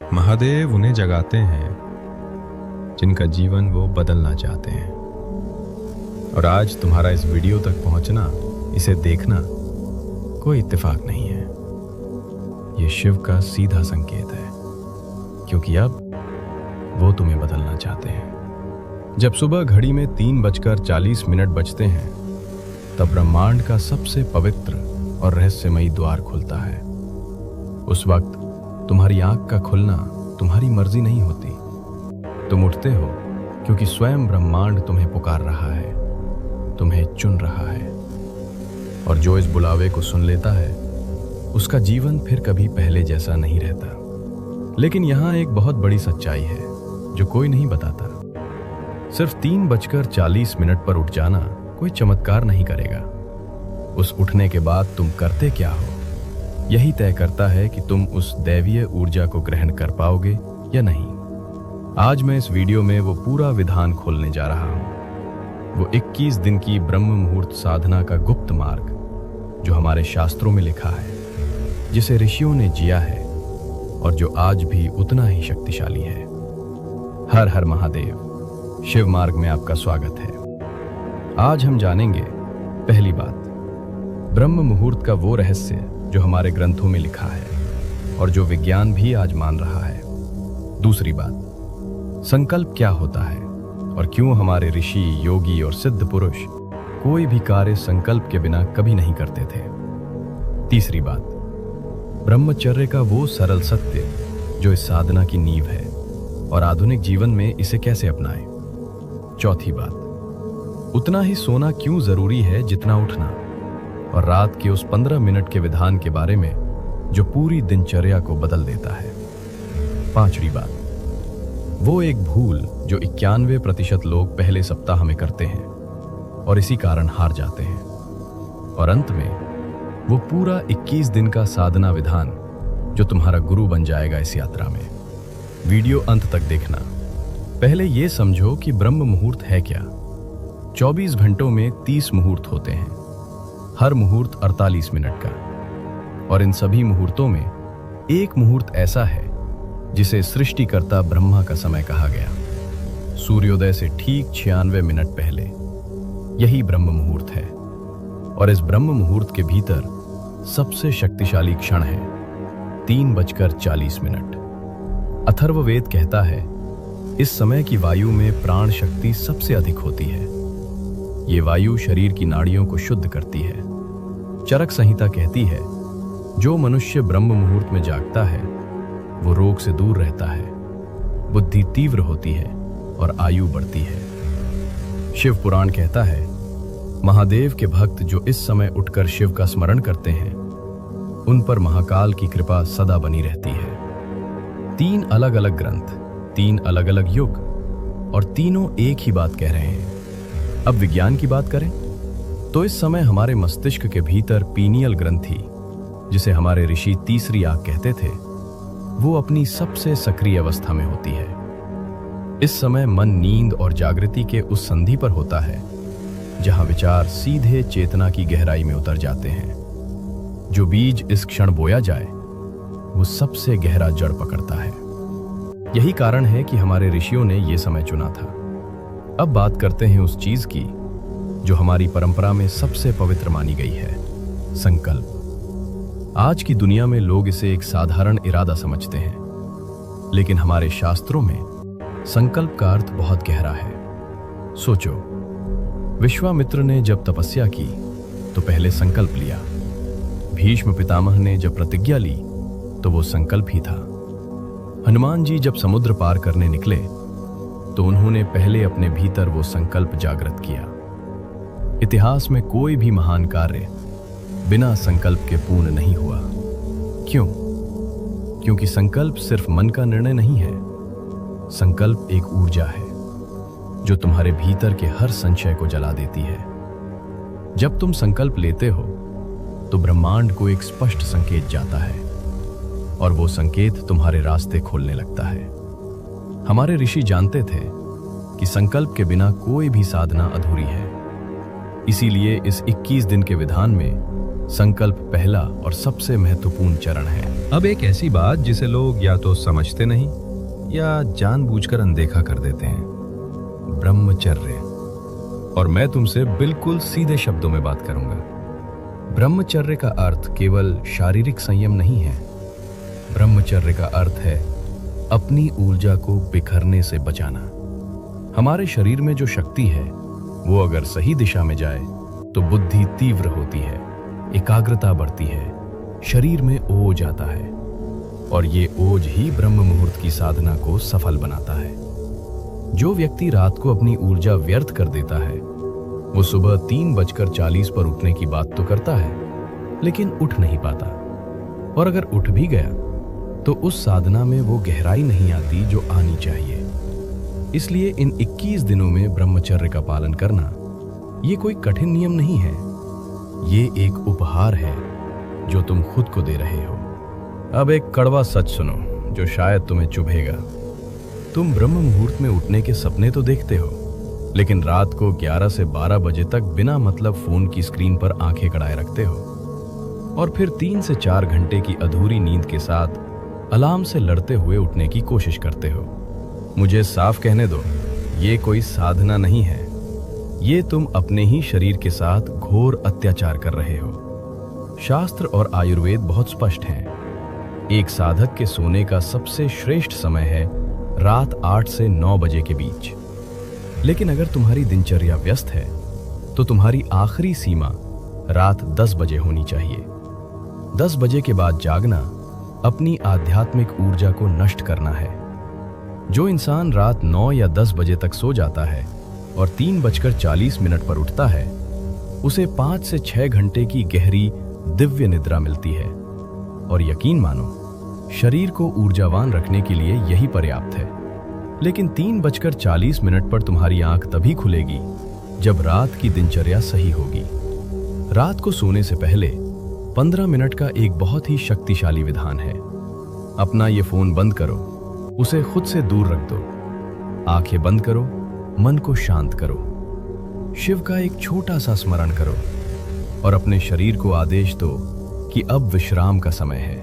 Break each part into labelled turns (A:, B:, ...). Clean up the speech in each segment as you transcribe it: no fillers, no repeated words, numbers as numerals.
A: महादेव उन्हें जगाते हैं जिनका जीवन वो बदलना चाहते हैं। और आज तुम्हारा इस वीडियो तक पहुंचना, इसे देखना कोई इत्तेफाक नहीं है। ये शिव का सीधा संकेत है, क्योंकि अब वो तुम्हें बदलना चाहते हैं। जब सुबह घड़ी में 3:40 बजते हैं, तब ब्रह्मांड का सबसे पवित्र और रहस्यमयी द्वार खुलता है। उस वक्त तुम्हारी आंख का खुलना तुम्हारी मर्जी नहीं होती। तुम उठते हो क्योंकि स्वयं ब्रह्मांड तुम्हें पुकार रहा है, तुम्हें चुन रहा है। और जो इस बुलावे को सुन लेता है, उसका जीवन फिर कभी पहले जैसा नहीं रहता। लेकिन यहाँ एक बहुत बड़ी सच्चाई है जो कोई नहीं बताता। सिर्फ 3:40 पर उठ जाना कोई चमत्कार नहीं करेगा। उस उठने के बाद तुम करते क्या हो, यही तय करता है कि तुम उस दैवीय ऊर्जा को ग्रहण कर पाओगे या नहीं। आज मैं इस वीडियो में वो पूरा विधान खोलने जा रहा हूं, वो 21 दिन की ब्रह्म मुहूर्त साधना का गुप्त मार्ग जो हमारे शास्त्रों में लिखा है, जिसे ऋषियों ने जिया है और जो आज भी उतना ही शक्तिशाली है। हर हर महादेव, शिव मार्ग में आपका स्वागत है। आज हम जानेंगे पहली बात, ब्रह्म मुहूर्त का वो रहस्य जो हमारे ग्रंथों में लिखा है और जो विज्ञान भी आज मान रहा है। दूसरी बात, संकल्प क्या होता है और क्यों हमारे ऋषि, योगी और सिद्ध पुरुष कोई भी कार्य संकल्प के बिना कभी नहीं करते थे। तीसरी बात, ब्रह्मचर्य का वो सरल सत्य जो इस साधना की नींव है और आधुनिक जीवन में इसे कैसे अपनाएं। चौथी बात, उतना ही सोना क्यों जरूरी है जितना उठना, और रात के उस 15 मिनट के विधान के बारे में जो पूरी दिनचर्या को बदल देता है। पांचवी बात, वो एक भूल जो 91% लोग पहले सप्ताह में करते हैं और इसी कारण हार जाते हैं। और अंत में वो पूरा 21 दिन का साधना विधान जो तुम्हारा गुरु बन जाएगा इस यात्रा में। वीडियो अंत तक देखना। पहले ये समझो कि ब्रह्म मुहूर्त है क्या। 24 घंटों में 30 मुहूर्त होते हैं, हर मुहूर्त 48 मिनट का। और इन सभी मुहूर्तों में एक मुहूर्त ऐसा है जिसे सृष्टिकर्ता ब्रह्मा का समय कहा गया। सूर्योदय से ठीक 96 मिनट पहले यही ब्रह्म मुहूर्त है। और इस ब्रह्म मुहूर्त के भीतर सबसे शक्तिशाली क्षण है 3:40। अथर्ववेद कहता है इस समय की वायु में प्राण शक्ति सबसे अधिक होती है। ये वायु शरीर की नाड़ियों को शुद्ध करती है। चरक संहिता कहती है जो मनुष्य ब्रह्म मुहूर्त में जागता है वो रोग से दूर रहता है, बुद्धि तीव्र होती है और आयु बढ़ती है। शिव पुराण कहता है महादेव के भक्त जो इस समय उठकर शिव का स्मरण करते हैं उन पर महाकाल की कृपा सदा बनी रहती है। 3 अलग अलग ग्रंथ, 3 अलग अलग युग, और तीनों एक ही बात कह रहे हैं। अब विज्ञान की बात करें तो इस समय हमारे मस्तिष्क के भीतर पीनियल ग्रंथि, जिसे हमारे ऋषि तीसरी आंख कहते थे, वो अपनी सबसे सक्रिय अवस्था में होती है। इस समय मन नींद और जागृति के उस संधि पर होता है जहां विचार सीधे चेतना की गहराई में उतर जाते हैं। जो बीज इस क्षण बोया जाए वो सबसे गहरा जड़ पकड़ता है। यही कारण है कि हमारे ऋषियों ने ये समय चुना था। अब बात करते हैं उस चीज की जो हमारी परंपरा में सबसे पवित्र मानी गई है, संकल्प। आज की दुनिया में लोग इसे एक साधारण इरादा समझते हैं, लेकिन हमारे शास्त्रों में संकल्प का अर्थ बहुत गहरा है। सोचो, विश्वामित्र ने जब तपस्या की तो पहले संकल्प लिया। भीष्म पितामह ने जब प्रतिज्ञा ली तो वो संकल्प ही था। हनुमान जी जब समुद्र पार करने निकले तो उन्होंने पहले अपने भीतर वो संकल्प जागृत किया। इतिहास में कोई भी महान कार्य बिना संकल्प के पूर्ण नहीं हुआ। क्यों? क्योंकि संकल्प सिर्फ मन का निर्णय नहीं है। संकल्प एक ऊर्जा है जो तुम्हारे भीतर के हर संशय को जला देती है। जब तुम संकल्प लेते हो तो ब्रह्मांड को एक स्पष्ट संकेत जाता है और वो संकेत तुम्हारे रास्ते खोलने लगता है। हमारे ऋषि जानते थे कि संकल्प के बिना कोई भी साधना अधूरी है। इसीलिए इस 21 दिन के विधान में संकल्प पहला और सबसे महत्वपूर्ण चरण है। अब एक ऐसी बात जिसे लोग या तो समझते नहीं या जानबूझकर अनदेखा कर देते हैं, ब्रह्मचर्य। और मैं तुमसे बिल्कुल सीधे शब्दों में बात करूंगा। ब्रह्मचर्य का अर्थ केवल शारीरिक संयम नहीं है। ब्रह्मचर्य का अर्थ है अपनी ऊर्जा को बिखरने से बचाना। हमारे शरीर में जो शक्ति है वो अगर सही दिशा में जाए तो बुद्धि तीव्र होती है, एकाग्रता बढ़ती है, शरीर में ओज आता है और ये ओज ही ब्रह्म मुहूर्त की साधना को सफल बनाता है। जो व्यक्ति रात को अपनी ऊर्जा व्यर्थ कर देता है वो सुबह 3:40 पर उठने की बात तो करता है लेकिन उठ नहीं पाता, और अगर उठ भी गया तो उस साधना में वो गहराई नहीं आती जो आनी चाहिए। इसलिए इन 21 दिनों में ब्रह्मचर्य का पालन करना ये कोई कठिन नियम नहीं है, ये एक उपहार है जो तुम खुद को दे रहे हो। अब एक कड़वा सच सुनो जो शायद तुम्हें चुभेगा। तुम ब्रह्म मुहूर्त में उठने के सपने तो देखते हो, लेकिन रात को 11 से 12 बजे तक बिना मतलब फोन की स्क्रीन पर आंखें गड़ाए रखते हो, और फिर 3 से 4 घंटे की अधूरी नींद के साथ अलार्म से लड़ते हुए उठने की कोशिश करते हो। मुझे साफ कहने दो, ये कोई साधना नहीं है, ये तुम अपने ही शरीर के साथ घोर अत्याचार कर रहे हो। शास्त्र और आयुर्वेद बहुत स्पष्ट हैं। एक साधक के सोने का सबसे श्रेष्ठ समय है रात 8 से 9 बजे के बीच। लेकिन अगर तुम्हारी दिनचर्या व्यस्त है तो तुम्हारी आखिरी सीमा रात 10 बजे होनी चाहिए। 10 बजे के बाद जागना अपनी आध्यात्मिक ऊर्जा को नष्ट करना है। जो इंसान रात 9 या 10 बजे तक सो जाता है और 3:40 पर उठता है, उसे 5 से 6 घंटे की गहरी दिव्य निद्रा मिलती है, और यकीन मानो शरीर को ऊर्जावान रखने के लिए यही पर्याप्त है। लेकिन 3:40 पर तुम्हारी आंख तभी खुलेगी जब रात की दिनचर्या सही होगी। रात को सोने से पहले 15 मिनट का एक बहुत ही शक्तिशाली विधान है। अपना ये फोन बंद करो, उसे खुद से दूर रख दो, आंखें बंद करो, मन को शांत करो, शिव का एक छोटा सा स्मरण करो और अपने शरीर को आदेश दो कि अब विश्राम का समय है।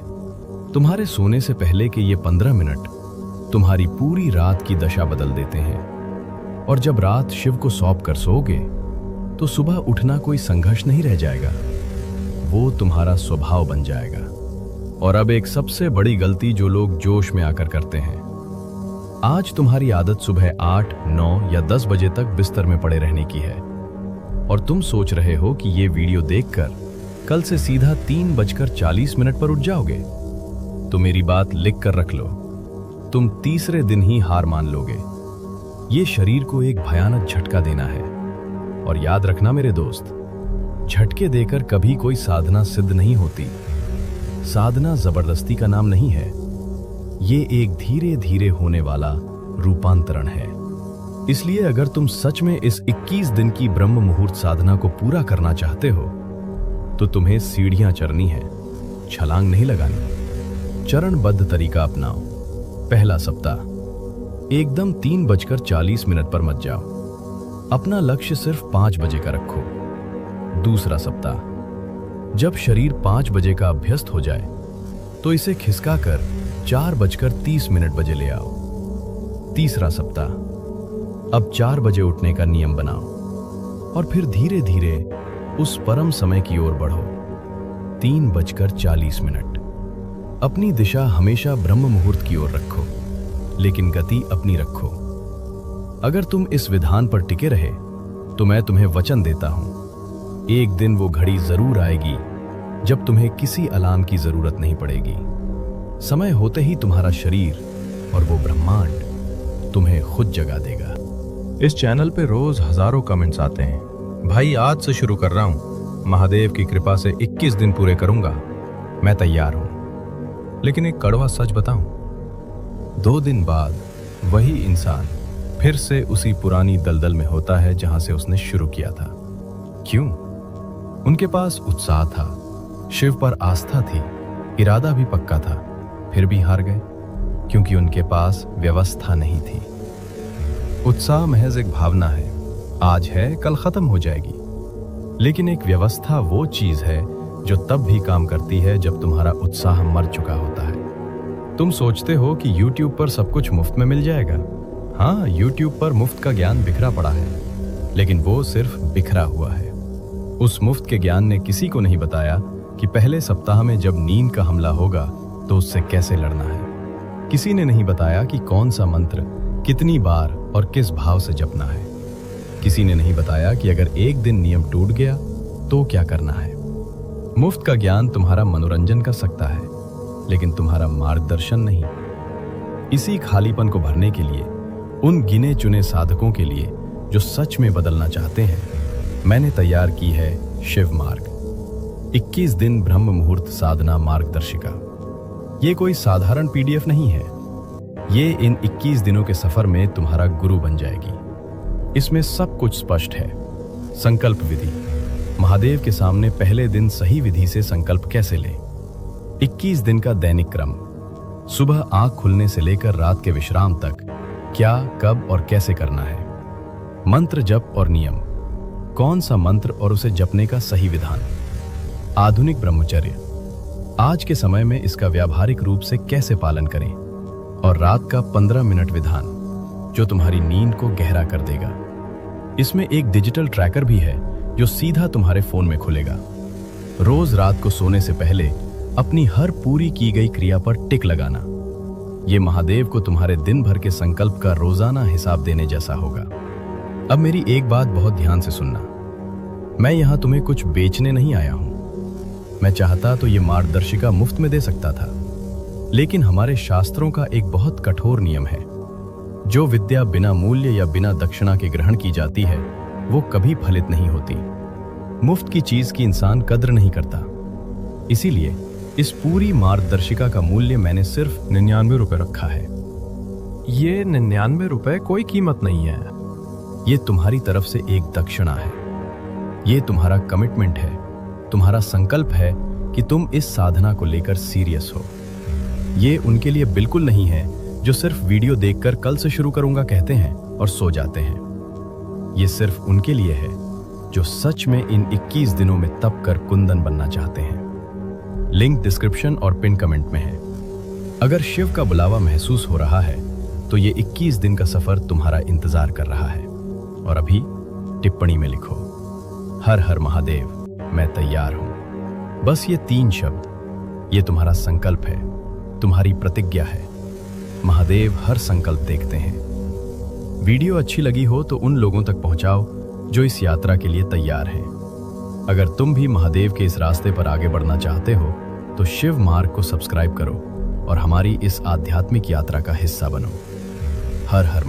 A: तुम्हारे सोने से पहले के ये 15 मिनट तुम्हारी पूरी रात की दशा बदल देते हैं, और जब रात शिव को सौंप कर सोओगे तो सुबह उठना कोई संघर्ष नहीं रह जाएगा, वो तुम्हारा स्वभाव बन जाएगा। और अब एक सबसे बड़ी गलती जो लोग जोश में आकर करते हैं। आज तुम्हारी आदत सुबह 8, 9 या 10 बजे तक बिस्तर में पड़े रहने की है, और तुम सोच रहे हो कि ये वीडियो देखकर कल से सीधा 3:40 पर उठ जाओगे। तो मेरी बात लिख कर रख लो, तुम तीसरे दिन ही हार मान लोगे। ये शरीर को एक भयानक झटका देना है, और याद रखना मेरे दोस्त, झटके देकर कभी कोई साधना सिद्ध नहीं होती। साधना जबरदस्ती का नाम नहीं है, ये एक धीरे धीरे होने वाला रूपांतरण है। इसलिए अगर तुम सच में इस 21 दिन की ब्रह्म मुहूर्त साधना को पूरा करना चाहते हो तो तुम्हें सीढ़ियां चढ़नी है, छलांग नहीं लगानी। चरणबद्ध तरीका अपनाओ। पहला सप्ताह, एकदम 3:40 पर मत जाओ, अपना लक्ष्य सिर्फ 5 बजे का रखो। दूसरा सप्ताह, जब शरीर 5 बजे का अभ्यस्त हो जाए तो इसे खिसका कर 4:30 बजे ले आओ। तीसरा सप्ताह, अब 4 बजे उठने का नियम बनाओ, और फिर धीरे धीरे उस परम समय की ओर बढ़ो, 3:40। अपनी दिशा हमेशा ब्रह्म मुहूर्त की ओर रखो, लेकिन गति अपनी रखो। अगर तुम इस विधान पर टिके रहे तो मैं तुम्हें वचन देता हूं, एक दिन वो घड़ी जरूर आएगी जब तुम्हें किसी अलार्म की जरूरत नहीं पड़ेगी। समय होते ही तुम्हारा शरीर और वो ब्रह्मांड तुम्हें खुद जगा देगा। इस चैनल पे रोज हजारों कमेंट्स आते हैं, भाई आज से शुरू कर रहा हूं, महादेव की कृपा से 21 दिन पूरे करूंगा, मैं तैयार हूं। लेकिन एक कड़वा सच बताऊं, 2 दिन बाद वही इंसान फिर से उसी पुरानी दलदल में होता है जहां से उसने शुरू किया था। क्यों? उनके पास उत्साह था, शिव पर आस्था थी, इरादा भी पक्का था, फिर भी हार गए क्योंकि उनके पास व्यवस्था नहीं थी। उत्साह महज एक भावना है, आज है कल खत्म हो जाएगी, लेकिन एक व्यवस्था वो चीज है जो तब भी काम करती है जब तुम्हारा उत्साह मर चुका होता है। तुम सोचते हो कि YouTube पर सब कुछ मुफ्त में मिल जाएगा। हाँ, YouTube पर मुफ्त का ज्ञान बिखरा पड़ा है, लेकिन वो सिर्फ बिखरा हुआ है। उस मुफ्त के ज्ञान ने किसी को नहीं बताया कि पहले सप्ताह में जब नींद का हमला होगा तो उससे कैसे लड़ना है। किसी ने नहीं बताया कि कौन सा मंत्र कितनी बार और किस भाव से जपना है। किसी ने नहीं बताया कि अगर एक दिन नियम टूट गया तो क्या करना है। मुफ्त का ज्ञान तुम्हारा मनोरंजन कर सकता है, लेकिन तुम्हारा मार्गदर्शन नहीं। इसी खालीपन को भरने के लिए, उन गिने चुने साधकों के लिए जो सच में बदलना चाहते हैं, मैंने तैयार की है शिव मार्ग 21 दिन ब्रह्म मुहूर्त साधना मार्गदर्शिका। ये कोई साधारण PDF नहीं है। ये इन 21 दिनों के सफर में तुम्हारा गुरु बन जाएगी। इसमें सब कुछ स्पष्ट है। संकल्प विधि, महादेव के सामने पहले दिन सही विधि से संकल्प कैसे लें। 21 दिन का दैनिक क्रम, सुबह आंख खुलने से लेकर रात के विश्राम तक क्या, कब और कैसे करना है। मंत्र जप और नियम, कौन सा मंत्र और उसे जपने का सही विधान। आधुनिक ब्रह्मचर्य, आज के समय में इसका व्यावहारिक रूप से कैसे पालन करें। और रात का 15 मिनट विधान, जो तुम्हारी नींद को गहरा कर देगा। इसमें एक डिजिटल ट्रैकर भी है जो सीधा तुम्हारे फोन में खुलेगा। रोज रात को सोने से पहले अपनी हर पूरी की गई क्रिया पर टिक लगाना। ये महादेव को तुम्हारे दिन भर के संकल्प का रोजाना हिसाब देने जैसा होगा। अब मेरी एक बात बहुत ध्यान से सुनना। मैं यहां तुम्हें कुछ बेचने नहीं आया हूं। मैं चाहता तो ये मार्गदर्शिका मुफ्त में दे सकता था, लेकिन हमारे शास्त्रों का एक बहुत कठोर नियम है। जो विद्या बिना मूल्य या बिना दक्षिणा के ग्रहण की जाती है वो कभी फलित नहीं होती। मुफ्त की चीज की इंसान कद्र नहीं करता। इसीलिए इस पूरी मार्गदर्शिका का मूल्य मैंने सिर्फ 99 रुपए रखा है।
B: ये 99 रुपए कोई कीमत नहीं है।
A: ये तुम्हारी तरफ से एक दक्षिणा है। ये तुम्हारा कमिटमेंट है, तुम्हारा संकल्प है कि तुम इस साधना को लेकर सीरियस हो। ये उनके लिए बिल्कुल नहीं है जो सिर्फ वीडियो देखकर कल से शुरू करूंगा कहते हैं और सो जाते हैं। ये सिर्फ उनके लिए है जो सच में इन 21 दिनों में तप कर कुंदन बनना चाहते हैं। लिंक डिस्क्रिप्शन और पिन कमेंट में है। अगर शिव का बुलावा महसूस हो रहा है तो ये 21 दिन का सफर तुम्हारा इंतजार कर रहा है। और अभी टिप्पणी में लिखो, हर हर महादेव, मैं तैयार हूं। बस ये 3 शब्द। ये तुम्हारा संकल्प है, तुम्हारी प्रतिज्ञा है। महादेव हर संकल्प देखते हैं। वीडियो अच्छी लगी हो तो उन लोगों तक पहुंचाओ जो इस यात्रा के लिए तैयार हैं। अगर तुम भी महादेव के इस रास्ते पर आगे बढ़ना चाहते हो तो शिव मार्ग को सब्सक्राइब करो और हमारी इस आध्यात्मिक यात्रा का हिस्सा बनो। हर हर